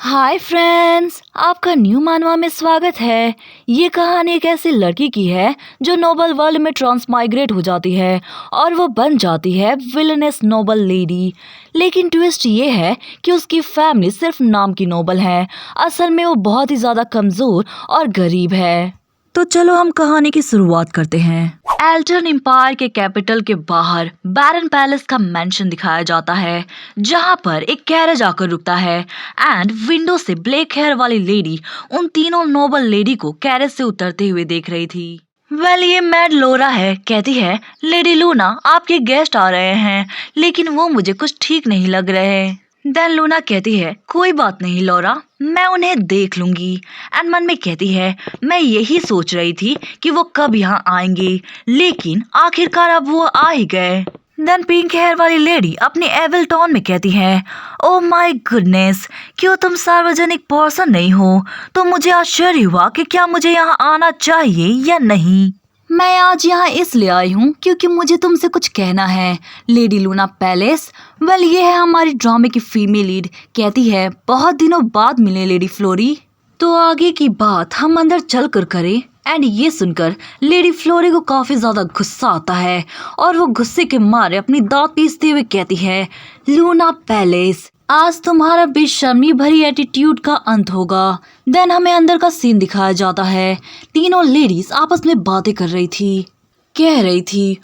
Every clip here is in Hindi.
हाय फ्रेंड्स, आपका न्यू मानवा में स्वागत है। ये कहानी एक ऐसी लड़की की है जो नोबल वर्ल्ड में ट्रांसमाइग्रेट हो जाती है और वो बन जाती है विलनेस नोबल लेडी। लेकिन ट्विस्ट ये है कि उसकी फैमिली सिर्फ नाम की नोबल है, असल में वो बहुत ही ज़्यादा कमज़ोर और गरीब है। तो चलो हम कहानी की शुरुआत करते हैं। एल्टन एम्पायर के कैपिटल के बाहर बैरन पैलेस का मेंशन दिखाया जाता है, जहां पर एक कैरेज आकर रुकता है एंड विंडो से ब्लैक हेयर वाली लेडी उन तीनों नोबल लेडी को कैरेज से उतरते हुए देख रही थी। ये मैड लोरा है, कहती है लेडी लूना आपके गेस्ट आ रहे हैं, लेकिन वो मुझे कुछ ठीक नहीं लग रहे। देन लूना कहती है कोई बात नहीं लोरा, मैं उन्हें देख लूंगी। एंड मन में कहती है मैं यही सोच रही थी कि वो कब यहाँ आएंगे, लेकिन आखिरकार अब वो आ ही गए। देन पिंक हेयर वाली लेडी अपनी एविल टोन में कहती है ओ माय गुडनेस, क्यों तुम सार्वजनिक पर्सन नहीं हो? तो मुझे आश्चर्य हुआ कि क्या मुझे यहाँ आना चाहिए या नहीं। मैं आज यहाँ इसलिए आई हूँ क्योंकि मुझे तुमसे कुछ कहना है। लेडी लूना पैलेस, ये है हमारी ड्रामे की फीमेल लीड, कहती है बहुत दिनों बाद मिले लेडी फ्लोरी, तो आगे की बात हम अंदर चल कर करें। एंड ये सुनकर लेडी फ्लोरी को काफी ज्यादा गुस्सा आता है और वो गुस्से के मारे अपनी दांत पीसते हुए कहती है लूना पैलेस, आज तुम्हारा बेशर्मी भरी एटीट्यूड का अंत होगा। देन हमें अंदर का सीन दिखाया जाता है। तीनों लेडीज आपस में बातें कर रही थी, कह रही थी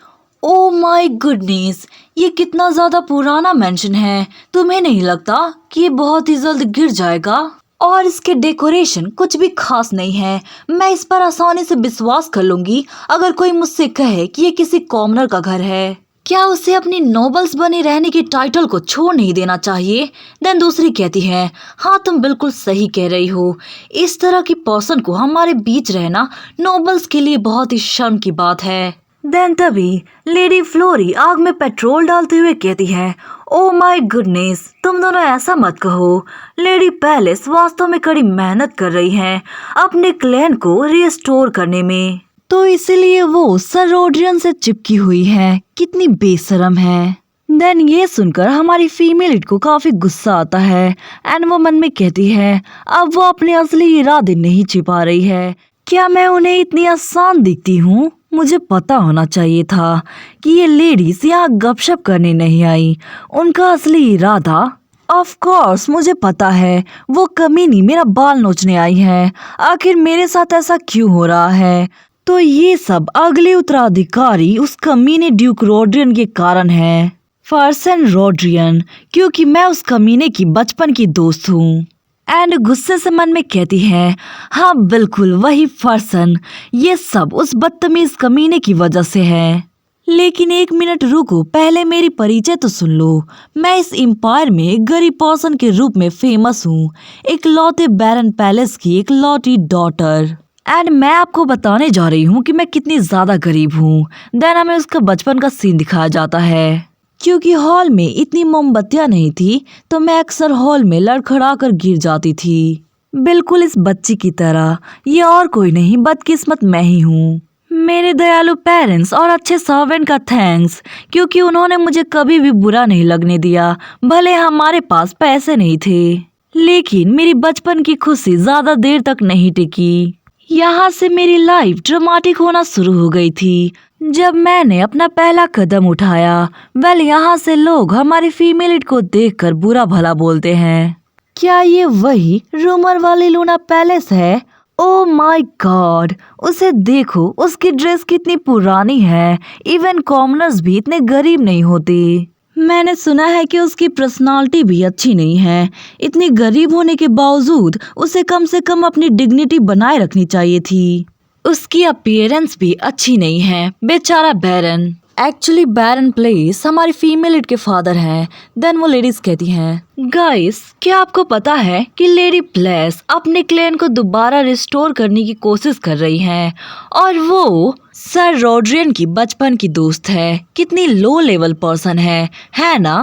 ओ माय गुडनेस, ये कितना ज्यादा पुराना मेंशन है, तुम्हें नहीं लगता कि ये बहुत ही जल्द गिर जाएगा? और इसके डेकोरेशन कुछ भी खास नहीं है। मैं इस पर आसानी से विश्वास कर लूंगी अगर कोई मुझसे कहे कि ये किसी कॉमनर का घर है। क्या उसे अपनी नोबल्स बने रहने की टाइटल को छोड़ नहीं देना चाहिए? देन दूसरी कहती है हाँ तुम बिल्कुल सही कह रही हो, इस तरह की पर्सन को हमारे बीच रहना नोबल्स के लिए बहुत ही शर्म की बात है। देन तभी लेडी फ्लोरी आग में पेट्रोल डालते हुए कहती है ओ माय गुडनेस, तुम दोनों ऐसा मत कहो। लेडी पैलेस वास्तव में कड़ी मेहनत कर रही हैं अपने क्लैन को रिस्टोर करने में, तो इसलिए वो सर रोड्रियन से चिपकी हुई है। कितनी बेशरम है। देन ये सुनकर हमारी फीमेल लीड को काफी गुस्सा आता है एंड वो मन में कहती है अब वो अपने असली इरादे नहीं छिपा रही है। क्या मैं उन्हें इतनी आसान दिखती हूँ? मुझे पता होना चाहिए था कि ये लेडीज यहाँ गपशप करने नहीं आई। उनका असली इरादा, ऑफ कोर्स मुझे पता है, वो कमीनी मेरा बाल नोचने आई है। आखिर मेरे साथ ऐसा क्यों हो रहा है? तो ये सब अगले उत्तराधिकारी उस कमीने ड्यूक रोड्रियन के कारण है, फर्सन रोड्रियन, क्योंकि मैं उस कमीने की बचपन की दोस्त हूँ। एंड गुस्से से मन में कहती है हाँ बिल्कुल वही फर्सन, ये सब उस बदतमीज कमीने की वजह से है। लेकिन एक मिनट रुको, पहले मेरी परिचय तो सुन लो। मैं इस एम्पायर में एक गरीब पर्सन के रूप में फेमस हूँ, एक लौते बैरन पैलेस की एक लौटी डॉटर। एंड मैं आपको बताने जा रही हूँ कि मैं कितनी ज्यादा गरीब हूँ। देन हमें उसका बचपन का सीन दिखाया जाता है। क्योंकि हॉल में इतनी मोमबत्तियां नहीं थी तो मैं अक्सर हॉल में लड़खड़ा कर गिर जाती थी, बिल्कुल इस बच्ची की तरह। ये और कोई नहीं, बदकिस्मत मैं ही हूँ। मेरे दयालु पेरेंट्स और अच्छे सर्वेंट का थैंक्स, क्योंकि उन्होंने मुझे कभी भी बुरा नहीं लगने दिया। भले हमारे पास पैसे नहीं थे, लेकिन मेरी बचपन की खुशी ज्यादा देर तक नहीं टिकी। यहाँ से मेरी लाइफ ड्रामेटिक होना शुरू हो गई थी जब मैंने अपना पहला कदम उठाया। यहाँ से लोग हमारी फीमेल को देखकर बुरा भला बोलते हैं। क्या ये वही रूमर वाली लूना पैलेस है? ओ माय गॉड, उसे देखो, उसकी ड्रेस कितनी पुरानी है। इवन कॉमनर्स भी इतने गरीब नहीं होते। मैंने सुना है कि उसकी पर्सनालिटी भी अच्छी नहीं है। इतनी गरीब होने के बावजूद उसे कम से कम अपनी डिग्निटी बनाए रखनी चाहिए थी। उसकी अपीयरेंस भी अच्छी नहीं है, बेचारा बैरन। एक्चुअली बैरन प्लेस हमारी फीमेल लीड के फादर हैं। देन वो लेडीज कहती हैं गाइस, क्या आपको पता है कि लेडी प्लेस अपने क्लैन को दोबारा रिस्टोर करने की कोशिश कर रही हैं और वो सर रोड्रियन की बचपन की दोस्त है। कितनी लो लेवल पर्सन है ना?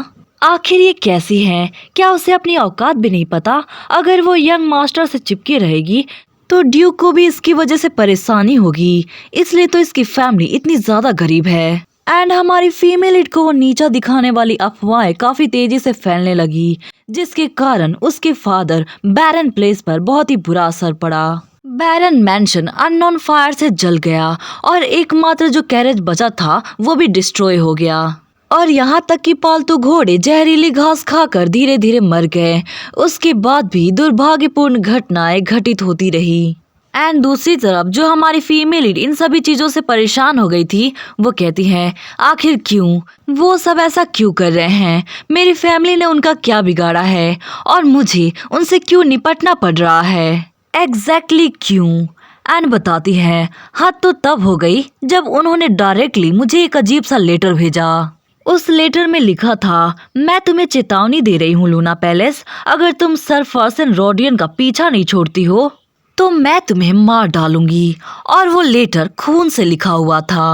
आखिर ये कैसी है? क्या उसे अपनी औकात भी नहीं पता? अगर वो यंग मास्टर से चिपकी रहेगी तो ड्यूक को भी इसकी वजह से परेशानी होगी, इसलिए तो इसकी फैमिली इतनी ज्यादा गरीब है। एंड हमारी फीमेल लीड को वो नीचा दिखाने वाली अफवाहें काफी तेजी से फैलने लगी, जिसके कारण उसके फादर बैरन प्लेस पर बहुत ही बुरा असर पड़ा। बैरन मैंशन अननोन फायर से जल गया और एकमात्र जो कैरेज बचा था वो भी डिस्ट्रॉय हो गया, और यहाँ तक कि पालतू घोड़े जहरीली घास खाकर धीरे धीरे मर गए। उसके बाद भी दुर्भाग्यपूर्ण घटनाएं घटित होती रही। एंड दूसरी तरफ जो हमारी फीमेल लीड इन सभी चीजों से परेशान हो गई थी, वो कहती है आखिर क्यों, वो सब ऐसा क्यों कर रहे हैं, मेरी फैमिली ने उनका क्या बिगाड़ा है और मुझे उनसे क्यों निपटना पड़ रहा है, एग्जैक्टली क्यों। एंड बताती है हद तो तब हो गई जब उन्होंने डायरेक्टली मुझे एक अजीब सा लेटर भेजा। उस लेटर में लिखा था, मैं तुम्हें चेतावनी दे रही हूँ लूना पैलेस, अगर तुम सर फर्सन रोडियन का पीछा नहीं छोड़ती हो तो मैं तुम्हें मार डालूंगी। और वो लेटर खून से लिखा हुआ था।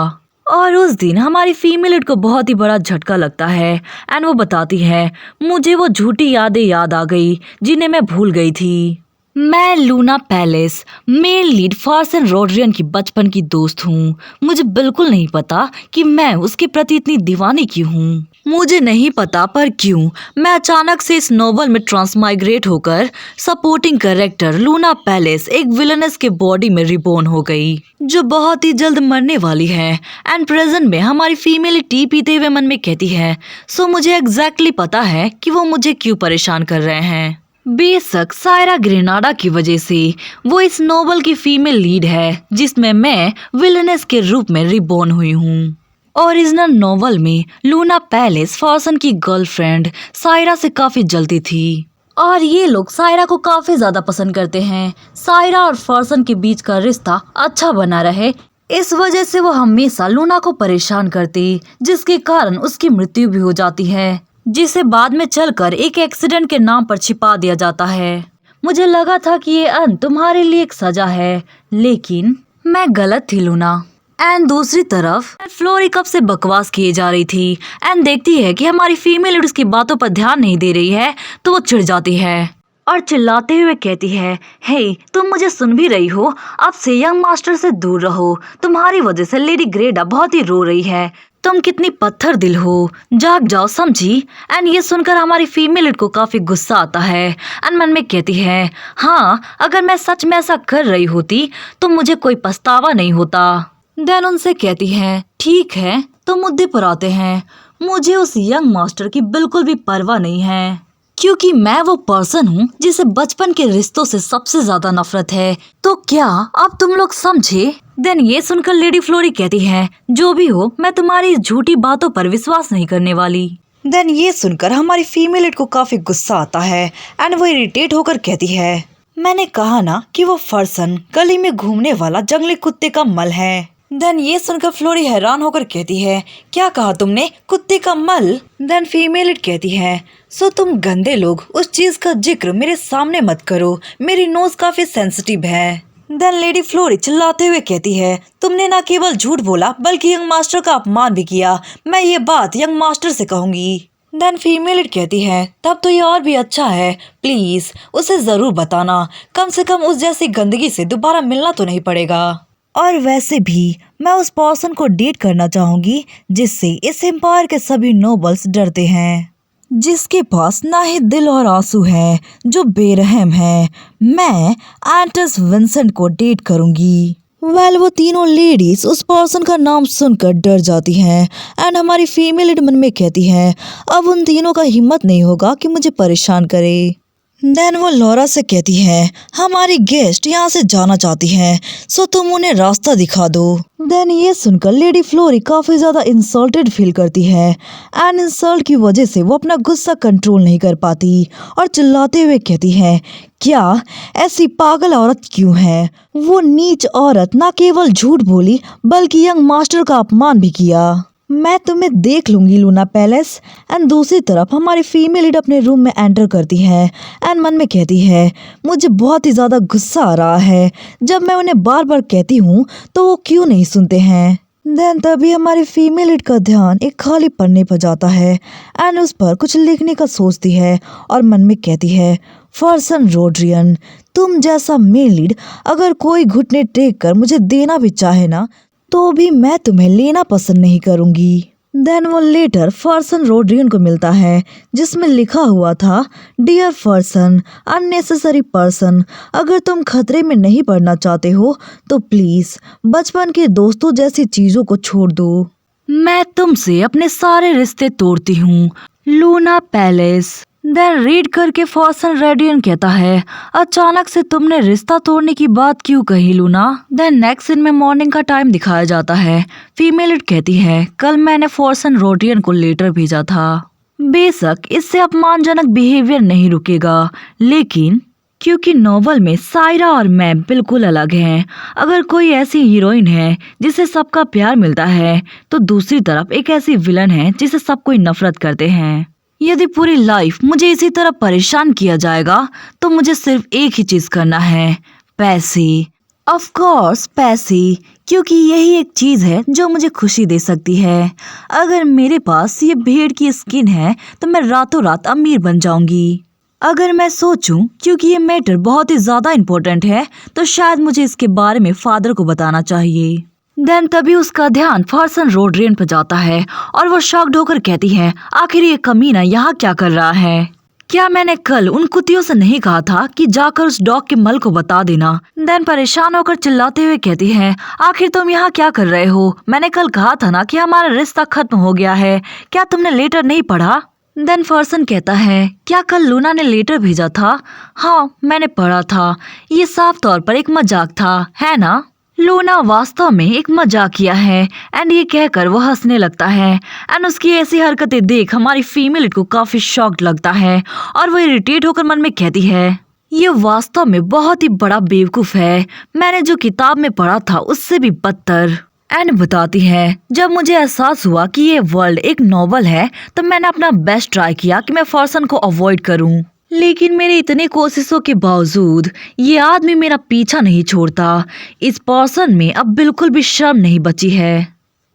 और उस दिन हमारी फीमेल लीड को बहुत ही बड़ा झटका लगता है। एंड वो बताती है मुझे वो झूठी यादें याद आ गई जिन्हें मैं भूल गई थी। मैं लूना पैलेस मेल लीड फर्सन रोड्रियन की बचपन की दोस्त हूँ। मुझे बिल्कुल नहीं पता कि मैं उसके प्रति इतनी दीवानी क्यों हूँ। मुझे नहीं पता पर क्यों मैं अचानक से इस नोवेल में ट्रांसमाइग्रेट होकर सपोर्टिंग कैरेक्टर लूना पैलेस एक विलनस के बॉडी में रिबॉर्न हो गई, जो बहुत ही जल्द मरने वाली है। एंड प्रेजेंट में हमारी फीमेल टी पीते हुए मन में कहती है, सो मुझे एग्जैक्टली पता है कि वो मुझे क्यों परेशान कर रहे हैं। बेशक सायरा ग्रेनाडा की वजह से वो इस नोवेल की फीमेल लीड है जिसमें मैं विलनेस के रूप में रिबॉर्न हुई हूँ। ओरिजिनल नोवेल में लूना पैलेस फर्सन की गर्लफ्रेंड सायरा से काफी जलती थी और ये लोग सायरा को काफी ज्यादा पसंद करते हैं। सायरा और फर्सन के बीच का रिश्ता अच्छा बना रहे, इस वजह से वो हमेशा लूना को परेशान करती, जिसके कारण उसकी मृत्यु भी हो जाती है, जिसे बाद में चलकर एक एक्सीडेंट के नाम पर छिपा दिया जाता है। मुझे लगा था कि ये अंत तुम्हारे लिए एक सजा है, लेकिन मैं गलत थी लूना। एंड दूसरी तरफ फ्लोरी कब से बकवास किए जा रही थी एंड देखती है कि हमारी फीमेल लीड उसकी बातों पर ध्यान नहीं दे रही है, तो वो चिढ़ जाती है और चिल्लाते हुए कहती है, हे तुम मुझे सुन भी रही हो, अब से यंग मास्टर से दूर रहो, तुम्हारी वजह से लेडी ग्रेडा बहुत ही रो रही है, तुम कितनी पत्थर दिल हो, जाग जाओ समझी। एंड ये सुनकर हमारी फीमेल लीड को काफी गुस्सा आता है एंड मन में कहती है, हाँ अगर मैं सच में ऐसा कर रही होती तो मुझे कोई पछतावा नहीं होता। देन उनसे कहती है, ठीक है तो मुद्दे पर आते हैं, मुझे उस यंग मास्टर की बिल्कुल भी परवाह नहीं है, क्योंकि मैं वो पर्सन हूँ जिसे बचपन के रिश्तों से सबसे ज्यादा नफरत है। तो क्या अब तुम लोग समझे? देन ये सुनकर लेडी फ्लोरी कहती है, जो भी हो मैं तुम्हारी इस झूठी बातों पर विश्वास नहीं करने वाली। देन ये सुनकर हमारी फीमेल लीड को काफी गुस्सा आता है एंड वो इरिटेट होकर कहती है, मैंने कहा ना कि वो फर्सन गली में घूमने वाला जंगली कुत्ते का मल है। देन ये सुनकर फ्लोरी हैरान होकर कहती है, क्या कहा तुमने, कुत्ते का मल? देन फीमेल लीड कहती है, सो तुम गंदे लोग उस चीज का जिक्र मेरे सामने मत करो, मेरी नोज काफी सेंसिटिव है। देन लेडी फ्लोरी चिल्लाते हुए कहती है, तुमने ना केवल झूठ बोला बल्कि यंग मास्टर का अपमान भी किया, मैं ये बात यंग मास्टर से कहूंगी। देन फीमेल लीड कहती है, तब तो ये और भी अच्छा है, प्लीज उसे जरूर बताना, कम से कम उस जैसी गंदगी से दोबारा मिलना तो नहीं पड़ेगा। और वैसे भी मैं उस पर्सन को डेट करना चाहूंगी जिससे इस एम्पायर के सभी नोबल्स डरते हैं, जिसके पास ना ही दिल और आंसू है, जो बेरहम है। मैं एंटस विंसेंट को डेट करूंगी। वेल वो तीनों लेडीज उस पर्सन का नाम सुनकर डर जाती हैं एंड हमारी फीमेल लीड मन में कहती है, अब उन तीनों का हिम्मत नहीं होगा कि मुझे परेशान करे। देन वो लॉरा से कहती है, हमारी गेस्ट यहाँ से जाना चाहती हैं, सो तुम उन्हें रास्ता दिखा दो। देन ये सुनकर लेडी फ्लोरी काफी ज्यादा इंसल्टेड फील करती है एंड इंसल्ट की वजह से वो अपना गुस्सा कंट्रोल नहीं कर पाती और चिल्लाते हुए कहती है, क्या ऐसी पागल औरत क्यों है? वो नीच औरत ना केवल झूठ बोली बल्कि यंग मास्टर का अपमान भी किया। मैं तुम्हें देख लूंगी लूना पैलेस। एंड दूसरी तरफ हमारी फीमेल लीड अपने रूम में एंटर करती है एंड मन में कहती है, मुझे बहुत ही ज्यादा गुस्सा आ रहा है, जब मैं उन्हें बार बार कहती हूँ तो वो क्यों नहीं सुनते हैं। देन तभी हमारी फीमेल लीड का ध्यान एक खाली पन्ने पर जाता है एंड उस पर कुछ लिखने का सोचती है और मन में कहती है, फर्सन रोड्रियन, तुम जैसा मेल लीड अगर कोई घुटने टेक कर मुझे देना भी चाहे ना तो भी मैं तुम्हें लेना पसंद नहीं करूंगी। देन वो लेटर फर्सन रोड्रियन को मिलता है जिसमें लिखा हुआ था, डियर फर्सन, अननेसेसरी पर्सन, अगर तुम खतरे में नहीं पड़ना चाहते हो तो प्लीज बचपन के दोस्तों जैसी चीजों को छोड़ दो। मैं तुमसे अपने सारे रिश्ते तोड़ती हूँ, लूना पैलेस। देन रीड करके फर्सन रेडियन कहता है, अचानक से तुमने रिश्ता तोड़ने की बात क्यों कही लूना। देन नेक्स्ट सीन में मॉर्निंग का टाइम दिखाया जाता है। फीमेल लीड कहती है, कल मैंने फर्सन रेडियन को लेटर भेजा था। बेशक इससे अपमानजनक बिहेवियर नहीं रुकेगा, लेकिन क्योंकि नॉवल में सायरा और मैं बिल्कुल अलग हैं। अगर कोई ऐसी हीरोइन है जिसे सबका प्यार मिलता है तो दूसरी तरफ एक ऐसी विलन है जिसे सब कोई नफरत करते हैं। यदि पूरी लाइफ मुझे इसी तरह परेशान किया जाएगा तो मुझे सिर्फ एक ही चीज करना है, पैसे। ऑफ कोर्स पैसे, क्योंकि यही एक चीज है जो मुझे खुशी दे सकती है। अगर मेरे पास ये भेड़ की स्किन है तो मैं रातों रात अमीर बन जाऊंगी। अगर मैं सोचूं क्योंकि ये मैटर बहुत ही ज्यादा इम्पोर्टेंट है तो शायद मुझे इसके बारे में फादर को बताना चाहिए। देन तभी उसका ध्यान फर्सन रोड्रियन पर जाता है और वो शॉक्ड होकर कहती है, आखिर ये कमीना यहाँ क्या कर रहा है? क्या मैंने कल उन कुत्तियों से नहीं कहा था कि जाकर उस डॉग के मल को बता देना? देन परेशान होकर चिल्लाते हुए कहती है, आखिर तुम यहाँ क्या कर रहे हो? मैंने कल कहा था ना कि हमारा रिश्ता खत्म हो गया है। क्या तुमने लेटर नहीं पढ़ा? देन फर्सन कहता है, क्या कल लूना ने लेटर भेजा था? हाँ मैंने पढ़ा था, ये साफ तौर पर एक मजाक था, है ना? लूना वास्तव में एक मजाकिया है एंड ये कहकर वो हंसने लगता है एंड उसकी ऐसी हरकतें देख हमारी फीमेल को काफी शॉक्ड लगता है और वो इरिटेट होकर मन में कहती है, ये वास्तव में बहुत ही बड़ा बेवकूफ है, मैंने जो किताब में पढ़ा था उससे भी बदतर। एंड बताती है, जब मुझे एहसास हुआ कि ये वर्ल्ड एक नॉवल है तो मैंने अपना बेस्ट ट्राई किया कि मैं फर्सन को अवॉइड करूं, लेकिन मेरी इतनी कोशिशों के बावजूद ये आदमी मेरा पीछा नहीं छोड़ता। इस पर्सन में अब बिल्कुल भी शर्म नहीं बची है।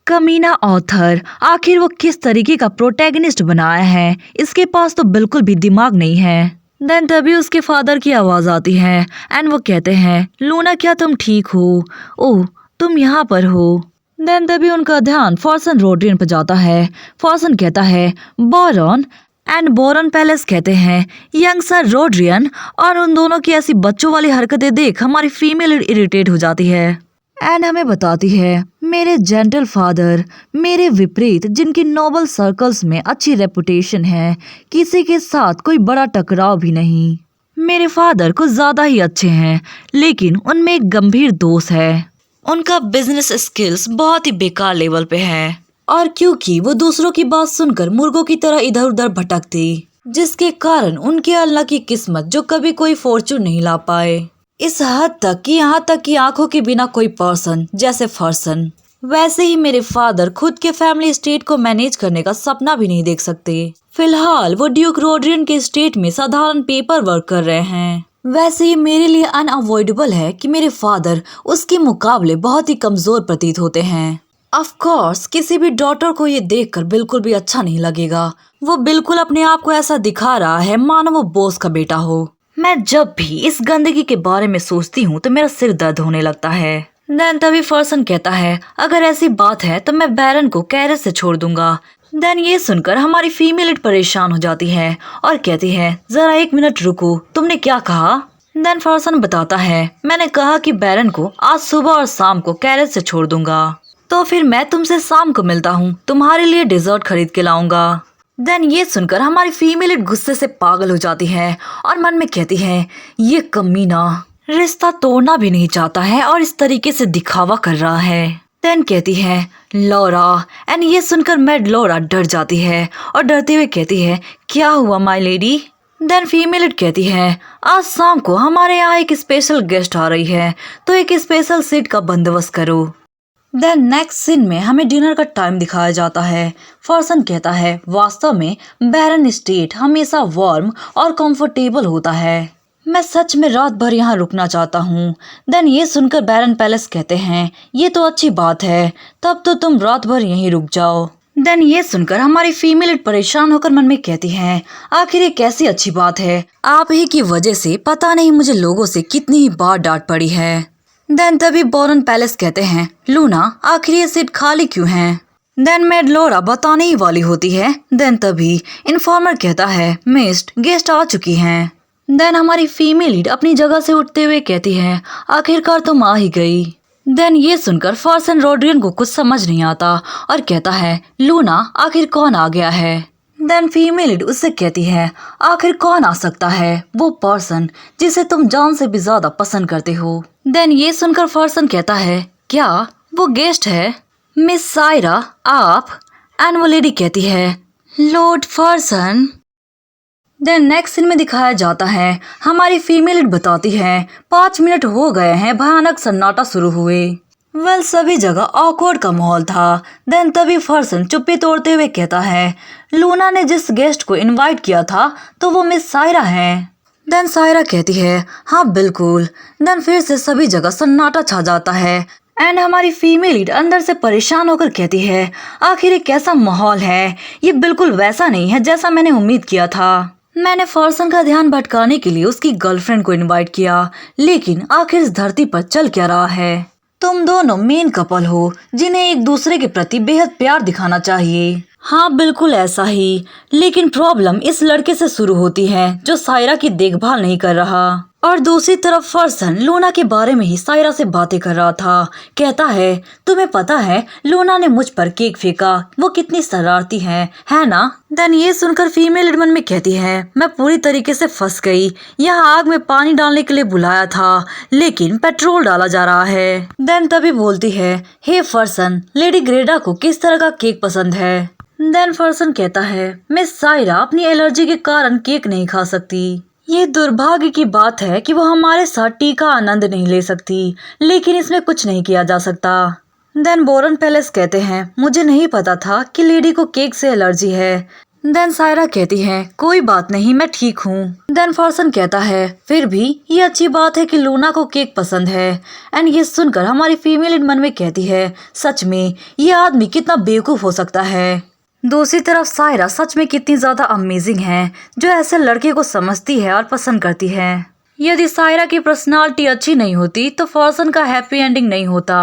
कमीना ऑथर, आखिर वो किस तरीके का प्रोटैगनिस्ट बनाया है, इसके पास तो बिल्कुल भी दिमाग नहीं है। देन तभी उसके फादर की आवाज आती है एंड वो कहते हैं, लूना क्या तुम ठीक हो? ओह तुम यहाँ पर हो। देन तभी उनका ध्यान फर्सन रोड्रियन पर जाता है। फर्सन कहता है, बॉरन एंड बोरन पैलेस कहते हैं, यंग सर रोड्रियन, और उन दोनों की ऐसी बच्चों वाली हरकतें देख हमारी फीमेल इरिटेट हो जाती है एंड हमें बताती है, मेरे जेंटल फादर, मेरे विपरीत जिनकी नोबल सर्कल्स में अच्छी रेपुटेशन है, किसी के साथ कोई बड़ा टकराव भी नहीं। मेरे फादर कुछ ज्यादा ही अच्छे हैं, लेकिन उनमें एक गंभीर दोष है, उनका बिजनेस स्किल्स बहुत ही बेकार लेवल पे है और क्योंकि वो दूसरों की बात सुनकर मुर्गों की तरह इधर उधर भटकती, जिसके कारण उनके अल्लाह की किस्मत जो कभी कोई फॉर्चून नहीं ला पाए, इस हद तक कि यहाँ तक कि आंखों के बिना कोई पर्सन जैसे फर्सन। वैसे ही मेरे फादर खुद के फैमिली स्टेट को मैनेज करने का सपना भी नहीं देख सकते। फिलहाल वो ड्यूक रोड्रियन के स्टेट में साधारण पेपर वर्क कर रहे हैं। वैसे ही मेरे लिए अनअवॉइडेबल है कि मेरे फादर उसके मुकाबले बहुत ही कमजोर प्रतीत होते हैं। ऑफ कोर्स किसी भी डॉटर को ये देखकर बिल्कुल भी अच्छा नहीं लगेगा। वो बिल्कुल अपने आप को ऐसा दिखा रहा है मानो वो बॉस का बेटा हो। मैं जब भी इस गंदगी के बारे में सोचती हूँ तो मेरा सिर दर्द होने लगता है। देन तभी फर्सन कहता है, अगर ऐसी बात है तो मैं बैरन को कैरेज से छोड़ दूंगा। देन ये सुनकर हमारी फीमेल परेशान हो जाती है और कहती है, जरा एक मिनट रुको, तुमने क्या कहा? देन फर्सन बताता है, मैंने कहा कि बैरन को आज सुबह और शाम को कैरेज से छोड़ दूंगा। तो फिर मैं तुमसे शाम को मिलता हूँ, तुम्हारे लिए डिजर्ट खरीद के लाऊंगा। देन ये सुनकर हमारी फीमेल गुस्से से पागल हो जाती है और मन में कहती है, ये कमीना रिश्ता तोड़ना भी नहीं चाहता है और इस तरीके से दिखावा कर रहा है। देन कहती है, लौरा, एंड ये सुनकर मैड लौरा डर जाती है और डरते हुए कहती है, क्या हुआ माय लेडी? देन फीमेल कहती है, आज शाम को हमारे यहाँ एक स्पेशल गेस्ट आ रही है, तो एक स्पेशल सीट का बंदोबस्त करो। देन नेक्स्ट सीन में हमें डिनर का टाइम दिखाया जाता है। फर्सन कहता है, वास्तव में बैरन स्टेट हमेशा वार्म और कंफर्टेबल होता है, मैं सच में रात भर यहाँ रुकना चाहता हूँ। देन ये सुनकर बैरन पैलेस कहते हैं, ये तो अच्छी बात है, तब तो तुम रात भर यहीं रुक जाओ। देन ये सुनकर हमारी फीमेल परेशान होकर मन में कहती है, आखिर ये कैसी अच्छी बात है, आप ही की वजह से पता नहीं मुझे लोगों से कितनी ही बार डांट पड़ी है। देन तभी बोरन पैलेस कहते हैं, लूना आखिर ये सीट खाली क्यों है? देन मेड लोरा बताने ही वाली होती है। देन तभी इन्फॉर्मर कहता है, मिस्ड गेस्ट आ चुकी हैं। देन हमारी फीमेल लीड अपनी जगह से उठते हुए कहती है, आखिरकार तुम आ ही गई। देन ये सुनकर फॉर्सन रोड्रियन को कुछ समझ नहीं आता और कहता है, लूना आखिर कौन आ गया है? देन फीमेल लीड उससे कहती है, आखिर कौन आ सकता है? वो पर्सन जिसे तुम जान से भी ज्यादा पसंद करते हो। देन ये सुनकर फॉर्सन कहता है, क्या वो गेस्ट है? मिस सायरा आप? एंड वो लेडी कहती है, लॉर्ड फॉर्सन। देन नेक्स्ट सीन में दिखाया जाता है, हमारी फीमेल लीड बताती है, 5 मिनट हो गए हैं भयानक सन्नाटा शुरू हुए। वेल सभी जगह ऑकवर्ड का माहौल था। देन तभी फॉर्सन चुप्पी तोड़ते हुए कहता है, लूना ने जिस गेस्ट को इनवाइट किया था तो वो मिस सायरा है। देन सायरा कहती है, हाँ बिल्कुल। देन फिर से सभी जगह सन्नाटा छा जाता है एंड हमारी फीमेल लीड अंदर से परेशान होकर कहती है, आखिर ये कैसा माहौल है? ये बिल्कुल वैसा नहीं है जैसा मैंने उम्मीद किया था। मैंने फॉर्सन का ध्यान भटकाने के लिए उसकी गर्लफ्रेंड को इनवाइट किया, लेकिन आखिर इस धरती पर चल क्या रहा है? तुम दोनों मेन कपल हो जिन्हें एक दूसरे के प्रति बेहद प्यार दिखाना चाहिए। हाँ बिल्कुल ऐसा ही, लेकिन प्रॉब्लम इस लड़के से शुरू होती है जो सायरा की देखभाल नहीं कर रहा। और दूसरी तरफ फॉर्सन लूना के बारे में ही सायरा से बातें कर रहा था। कहता है, तुम्हें पता है लूना ने मुझ पर केक फेंका, वो कितनी शरारती है ना? देन ये सुनकर फीमेल लीड मन में कहती है, मैं पूरी तरीके से फंस गई। यहाँ आग में पानी डालने के लिए बुलाया था, लेकिन पेट्रोल डाला जा रहा है। देन तभी बोलती है, हे फॉर्सन, लेडी ग्रेडा को किस तरह का केक पसंद है? देन फॉर्सन कहता है, मिस सायरा अपनी एलर्जी के कारण केक नहीं खा सकती। ये दुर्भाग्य की बात है कि वो हमारे साथ टी का आनंद नहीं ले सकती, लेकिन इसमें कुछ नहीं किया जा सकता। देन बोरन पैलेस कहते हैं, मुझे नहीं पता था कि लेडी को केक से एलर्जी है। देन सायरा कहती है, कोई बात नहीं, मैं ठीक हूँ। देन फॉर्सन कहता है, फिर भी ये अच्छी बात है कि लूना को केक पसंद है। एंड ये सुनकर हमारी फीमेल मन में कहती है, सच में ये आदमी कितना बेवकूफ हो सकता है। दूसरी तरफ सायरा सच में कितनी ज्यादा अमेजिंग है जो ऐसे लड़के को समझती है और पसंद करती है। यदि सायरा की पर्सनालिटी अच्छी नहीं होती तो फॉर्सन का हैप्पी एंडिंग नहीं होता।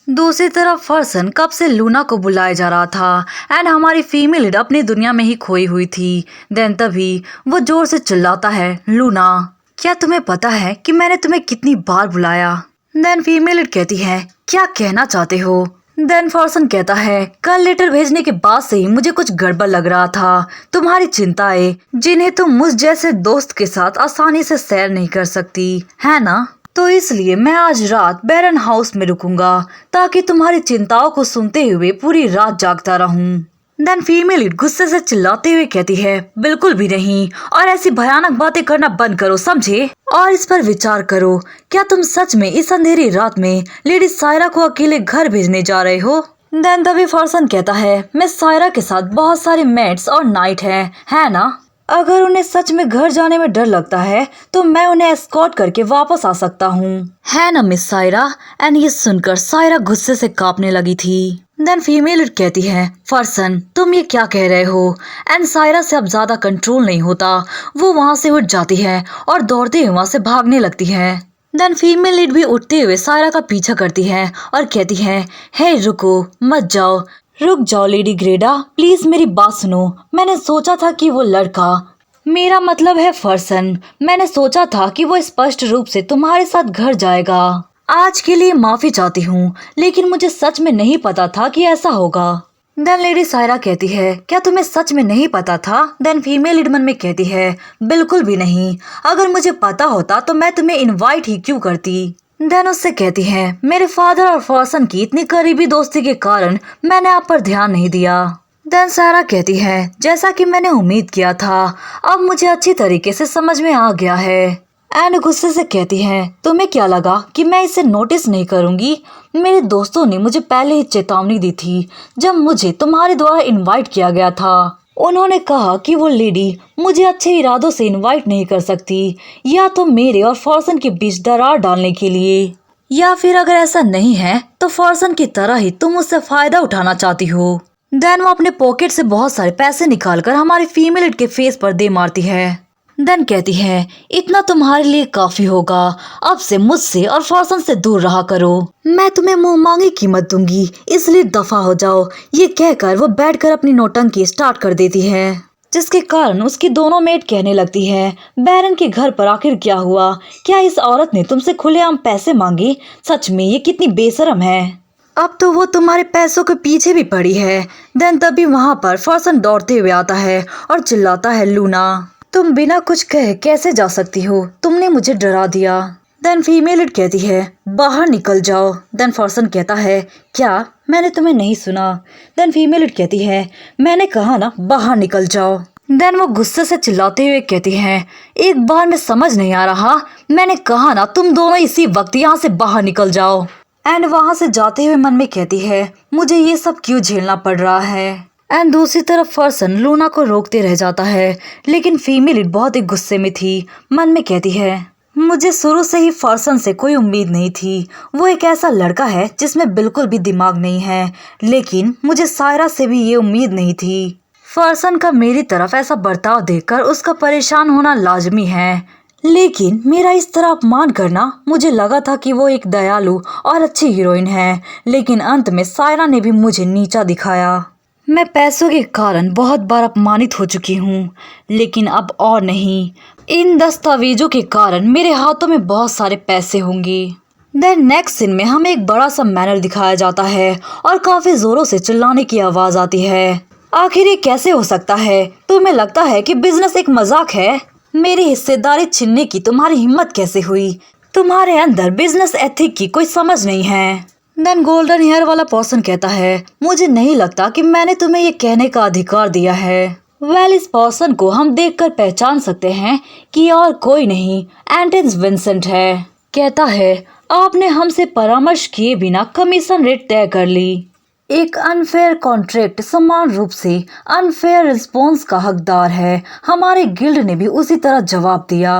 दूसरी तरफ फॉर्सन कब से लूना को बुलाया जा रहा था एंड हमारी फीमेल लीड अपनी दुनिया में ही खोई हुई थी। देन तभी वो जोर से चिल्लाता है, लूना क्या तुम्हें पता है कि मैंने तुम्हें कितनी बार बुलाया? देन फीमेल लीड कहती है, क्या कहना चाहते हो? देन फॉर्सन कहता है, कल लेटर भेजने के बाद से ही मुझे कुछ गड़बड़ लग रहा था। तुम्हारी चिंताएं जिन्हें तुम मुझ जैसे दोस्त के साथ आसानी से शेयर नहीं कर सकती, है ना? तो इसलिए मैं आज रात बैरन हाउस में रुकूंगा ताकि तुम्हारी चिंताओं को सुनते हुए पूरी रात जागता रहूं। देन फीमेल लीड गुस्से से चिल्लाते हुए कहती है, बिल्कुल भी नहीं, और ऐसी भयानक बातें करना बंद करो, समझे? और इस पर विचार करो, क्या तुम सच में इस अंधेरी रात में लेडी सायरा को अकेले घर भेजने जा रहे हो? देन तभी फॉर्सन कहता है, मिस सायरा के साथ बहुत सारे मेट्स और नाइट है ना? अगर उन्हें सच में घर जाने में डर लगता है तो मैं उन्हें एस्कॉर्ट करके वापस आ सकता हूँ, है ना मिस सायरा? एंड ये सुनकर सायरा गुस्से से कांपने लगी थी। देन फीमेल कहती है, फॉर्सन तुम ये क्या कह रहे हो? एंड सायरा से अब ज्यादा कंट्रोल नहीं होता। वो वहाँ से उठ जाती है और दौड़ते हुए वहाँ से भागने लगती है। देन फीमेल लीड भी उठते हुए सायरा का पीछा करती है और कहती है, हे रुको, मत जाओ, रुक जाओ लेडी ग्रेडा, प्लीज मेरी बात सुनो। मैंने सोचा था कि वो लड़का, मेरा मतलब है फॉर्सन, मैंने सोचा था कि वो स्पष्ट रूप से तुम्हारे साथ घर जाएगा। आज के लिए माफी चाहती हूँ, लेकिन मुझे सच में नहीं पता था कि ऐसा होगा। देन लेडी सायरा कहती है, क्या तुम्हें सच में नहीं पता था? देन फीमेल लीड मन में कहती है, बिल्कुल भी नहीं, अगर मुझे पता होता तो मैं तुम्हें इनवाइट ही क्यों करती। देन उससे कहती है, मेरे फादर और फॉर्सन की इतनी करीबी दोस्ती के कारण मैंने आप पर ध्यान नहीं दिया। देन सायरा कहती है, जैसा कि मैंने उम्मीद किया था, अब मुझे अच्छी तरीके से समझ में आ गया है। एंड गुस्से से कहती है, तुम्हें क्या लगा कि मैं इसे नोटिस नहीं करूंगी? मेरे दोस्तों ने मुझे पहले ही चेतावनी दी थी जब मुझे तुम्हारे द्वारा इनवाइट किया गया था। उन्होंने कहा कि वो लेडी मुझे अच्छे इरादों से इनवाइट नहीं कर सकती, या तो मेरे और फॉर्सन के बीच दरार डालने के लिए, या फिर अगर ऐसा नहीं है तो फॉर्सन की तरह ही तुम उससे फायदा उठाना चाहती हो। देन वो अपने पॉकेट से बहुत सारे पैसे निकालकर हमारी फीमेल के फेस पर दे मारती है। देन कहती है, इतना तुम्हारे लिए काफी होगा, अब से मुझसे और फॉर्सन से दूर रहा करो। मैं तुम्हें मुंह मांगी कीमत दूंगी, इसलिए दफा हो जाओ। ये कहकर वो बैठकर अपनी नौटंकी स्टार्ट कर देती है, जिसके कारण उसकी दोनों मेट कहने लगती है, बैरन के घर पर आखिर क्या हुआ? क्या इस औरत ने तुमसे खुलेआम पैसे मांगे? सच में ये कितनी बेशरम है। अब तो वो तुम्हारे पैसों के पीछे भी पड़ी है। देन तभी वहाँ पर फॉर्सन दौड़ते हुए आता है और चिल्लाता है, लूना तुम बिना कुछ कहे कैसे जा सकती हो? तुमने मुझे डरा दिया। देन फीमेल इट कहती है, बाहर निकल जाओ। देन फॉर्सन कहता है, क्या मैंने तुम्हें नहीं सुना? देन फीमेल इट कहती है, मैंने कहा ना बाहर निकल जाओ। देन वो गुस्से से चिल्लाते हुए कहती है, एक बार में समझ नहीं आ रहा, मैंने कहा ना तुम दोनों इसी वक्त यहाँ से बाहर निकल जाओ। एंड वहाँ से जाते हुए मन में कहती है, मुझे ये सब क्यों झेलना पड़ रहा है। एंड दूसरी तरफ फॉर्सन लूना को रोकते रह जाता है, लेकिन फीमेल इट बहुत ही गुस्से में थी। मन में कहती है, मुझे शुरू से ही फॉर्सन से कोई उम्मीद नहीं थी। वो एक ऐसा लड़का है जिसमें बिल्कुल भी दिमाग नहीं है, लेकिन मुझे सायरा से भी ये उम्मीद नहीं थी। फॉर्सन का मेरी तरफ ऐसा बर्ताव देखकर उसका परेशान होना लाजमी है, लेकिन मेरा इस तरह अपमान करना, मुझे लगा था कि वो एक दयालु और अच्छी हीरोइन है, लेकिन अंत में सायरा ने भी मुझे नीचा दिखाया। मैं पैसों के कारण बहुत बार अपमानित हो चुकी हूँ, लेकिन अब और नहीं। इन दस्तावेजों के कारण मेरे हाथों में बहुत सारे पैसे होंगे। देन नेक्स्ट सीन में हमें एक बड़ा सा मैनर दिखाया जाता है और काफी जोरों से चिल्लाने की आवाज आती है। आखिर ये कैसे हो सकता है? तुम्हें लगता है कि बिजनेस एक मजाक है? मेरी हिस्सेदारी छीनने की तुम्हारी हिम्मत कैसे हुई? तुम्हारे अंदर बिजनेस एथिक की कोई समझ नहीं है। देन गोल्डन हेयर वाला पर्सन कहता है, मुझे नहीं लगता कि मैंने तुम्हें ये कहने का अधिकार दिया है। वेल, इस पर्सन को हम देखकर पहचान सकते हैं कि और कोई नहीं, एंटन्स विंसेंट है। कहता है, आपने हमसे परामर्श किए बिना कमीशन रेट तय कर ली। एक अनफेयर कॉन्ट्रैक्ट समान रूप से अनफेयर रिस्पॉन्स का हकदार है। हमारे गिल्ड ने भी उसी तरह जवाब दिया।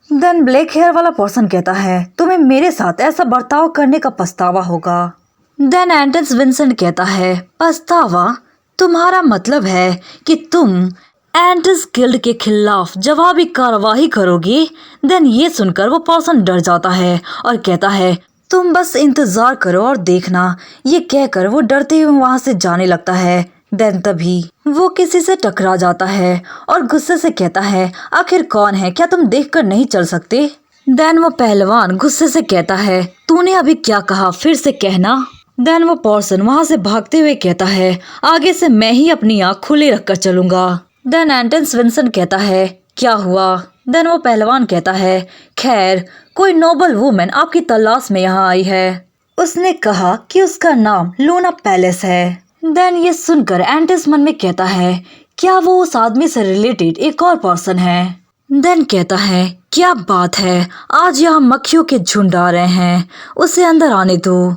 देन ब्लैक हेयर वाला पर्सन कहता है, तुम्हें मेरे साथ ऐसा बर्ताव करने का पछतावा होगा। देन एंटन्स विंसेंट कहता है, पछतावा? तुम्हारा मतलब है कि तुम एंटस गिल्ड के खिलाफ जवाबी कार्रवाई करोगे? देन ये सुनकर वो पर्सन डर जाता है और कहता है, तुम बस इंतजार करो और देखना। ये कहकर वो डरते हुए वहाँ से जाने लगता है। देन तभी वो किसी से टकरा जाता है और गुस्से से कहता है, आखिर कौन है? क्या तुम देखकर नहीं चल सकते? देन वो पहलवान गुस्से से कहता है, तूने अभी क्या कहा? फिर से कहना। देन वो पर्सन वहाँ से भागते हुए कहता है, आगे से मैं ही अपनी आँख खुली रखकर चलूंगा। देन एंटन्स विंसेंट कहता है, क्या हुआ? देन वो पहलवान कहता है, खैर, कोई नोबल वुमेन आपकी तलाश में यहाँ आई है। उसने कहा कि उसका नाम लूना पैलेस है। देन ये सुनकर एंटस मन में कहता है, क्या वो उस आदमी से रिलेटेड एक और पर्सन है? देन कहता है, क्या बात है, आज यहाँ मक्खियों के झुंड आ रहे हैं, उसे अंदर आने दो।